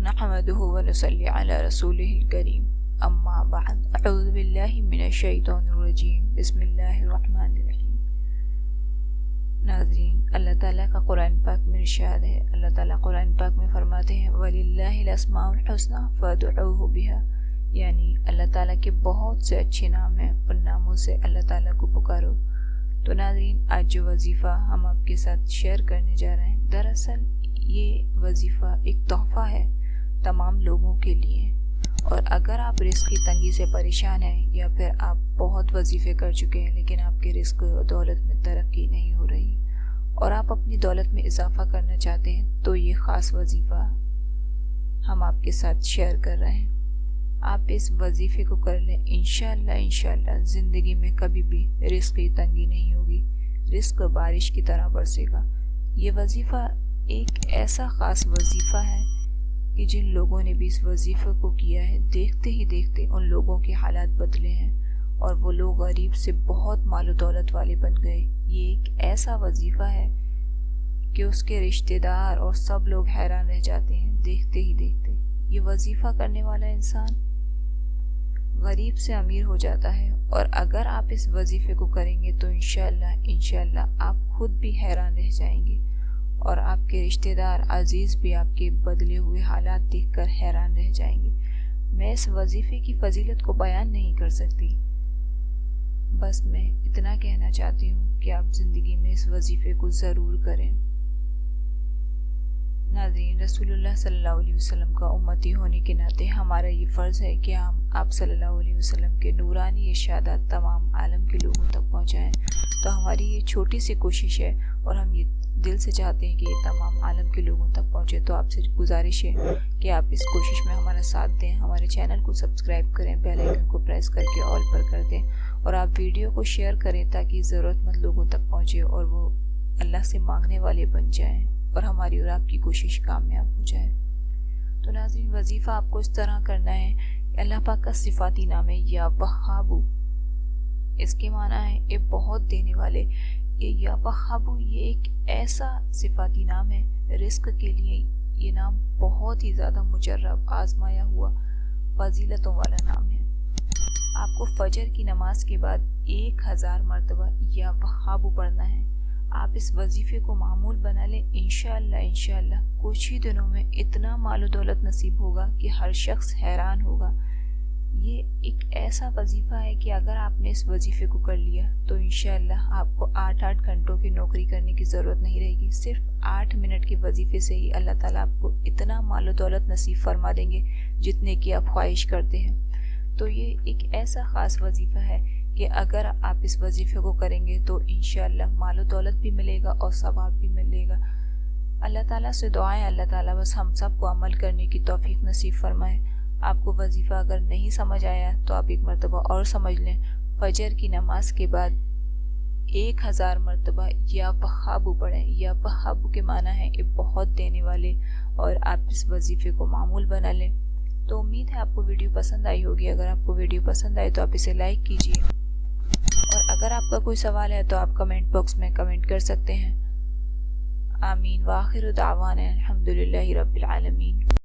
نحمده ونصلي على رسوله الكريم اما بعد اعوذ باللہ من الشیطان الرجیم بسم اللہ الرحمن الرحیم۔ ناظرین، اللہ تعالیٰ کا قرآن پاک میں ارشاد ہے، اللہ تعالیٰ قرآن پاک میں فرماتے ہیں وَلِلَّهِ الْأَسْمَاءُ الْحُسْنَى فَادْعُوهُ بِهَا، یعنی اللہ تعالیٰ کے بہت سے اچھے نام ہیں، ان ناموں سے اللہ تعالیٰ کو پکارو۔ تو ناظرین، آج جو وظیفہ ہم آپ کے ساتھ شیئر کرنے جا رہے ہیں، دراصل یہ وظیفہ ایک تحفہ ہے تمام لوگوں کے لیے۔ اور اگر آپ رزق کی تنگی سے پریشان ہیں یا پھر آپ بہت وظیفے کر چکے ہیں لیکن آپ کے رزق و دولت میں ترقی نہیں ہو رہی اور آپ اپنی دولت میں اضافہ کرنا چاہتے ہیں، تو یہ خاص وظیفہ ہم آپ کے ساتھ شیئر کر رہے ہیں۔ آپ اس وظیفے کو کر لیں، انشاءاللہ زندگی میں کبھی بھی رزق کی تنگی نہیں ہوگی، رزق بارش کی طرح برسے گا۔ یہ وظیفہ ایک ایسا خاص وظیفہ ہے کہ جن لوگوں نے بھی اس وظیفے کو کیا ہے، دیکھتے ہی دیکھتے ان لوگوں کے حالات بدلے ہیں اور وہ لوگ غریب سے بہت مال و دولت والے بن گئے۔ یہ ایک ایسا وظیفہ ہے کہ اس کے رشتہ دار اور سب لوگ حیران رہ جاتے ہیں دیکھتے ہی دیکھتے۔ یہ وظیفہ کرنے والا انسان غریب سے امیر ہو جاتا ہے، اور اگر آپ اس وظیفے کو کریں گے تو انشاءاللہ آپ خود بھی حیران رہ جائیں گے اور آپ کے رشتہ دار عزیز بھی آپ کے بدلے ہوئے حالات دیکھ کر حیران رہ جائیں گے۔ میں اس وظیفے کی فضیلت کو بیان نہیں کر سکتی، بس میں اتنا کہنا چاہتی ہوں کہ آپ زندگی میں اس وظیفے کو ضرور کریں۔ ناظرین، رسول اللہ صلی اللہ علیہ وسلم کا امتی ہونے کے ناطے ہمارا یہ فرض ہے کہ ہم آپ صلی اللہ علیہ وسلم کے نورانی ارشادات تمام عالم کے لوگوں تک پہنچائیں۔ تو ہماری یہ چھوٹی سی کوشش ہے اور ہم یہ دل سے چاہتے ہیں کہ یہ تمام عالم کے لوگوں تک پہنچے۔ تو آپ سے گزارش ہے کہ آپ اس کوشش میں ہمارا ساتھ دیں، ہمارے چینل کو سبسکرائب کریں، بیل آئیکن کو پریس کر کے آل پر کر دیں، اور آپ ویڈیو کو شیئر کریں تاکہ ضرورت مند لوگوں تک پہنچے اور وہ اللہ سے مانگنے والے بن جائیں اور ہماری اور آپ کی کوشش کامیاب ہو جائے۔ تو ناظرین، وظیفہ آپ کو اس طرح کرنا ہے کہ اللہ پاک کا صفاتی نام ہے یا وہابو، اس کے معنی ہے یہ بہت دینے والے۔ یا وہابو یہ ایک ایسا صفاتی نام ہے، رزق کے لیے یہ نام بہت ہی زیادہ مجرب، آزمایا ہوا، فضیلتوں والا نام ہے۔ آپ کو فجر کی نماز کے بعد 1000 مرتبہ یا وہابو پڑھنا ہے۔ آپ اس وظیفے کو معمول بنا لیں، انشاءاللہ کچھ ہی دنوں میں اتنا مال و دولت نصیب ہوگا کہ ہر شخص حیران ہوگا۔ یہ ایک ایسا وظیفہ ہے کہ اگر آپ نے اس وظیفے کو کر لیا تو انشاءاللہ آپ کو 8 گھنٹوں کی نوکری کرنے کی ضرورت نہیں رہے گی۔ صرف 8 منٹ کے وظیفے سے ہی اللہ تعالیٰ آپ کو اتنا مال و دولت نصیب فرما دیں گے جتنے کی آپ خواہش کرتے ہیں۔ تو یہ ایک ایسا خاص وظیفہ ہے کہ اگر آپ اس وظیفے کو کریں گے تو انشاءاللہ مال و دولت بھی ملے گا اور ثواب بھی ملے گا۔ اللہ تعالیٰ سے دعائیں، اللہ تعالیٰ بس ہم سب کو عمل کرنے کی توفیق نصیب فرمائے۔ آپ کو وظیفہ اگر نہیں سمجھ آیا تو آپ ایک مرتبہ اور سمجھ لیں، فجر کی نماز کے بعد 1000 مرتبہ یا وہابو پڑھیں۔ یا وہابو کے معنی ہے کہ بہت دینے والے، اور آپ اس وظیفے کو معمول بنا لیں۔ تو امید ہے آپ کو ویڈیو پسند آئی ہوگی۔ اگر آپ کو ویڈیو پسند آئے تو آپ اسے لائک کیجیے، اور اگر آپ کا کوئی سوال ہے تو آپ کمنٹ باکس میں کمنٹ کر سکتے ہیں۔ آمین، وآخر دعوانا الحمدللہ رب العالمین۔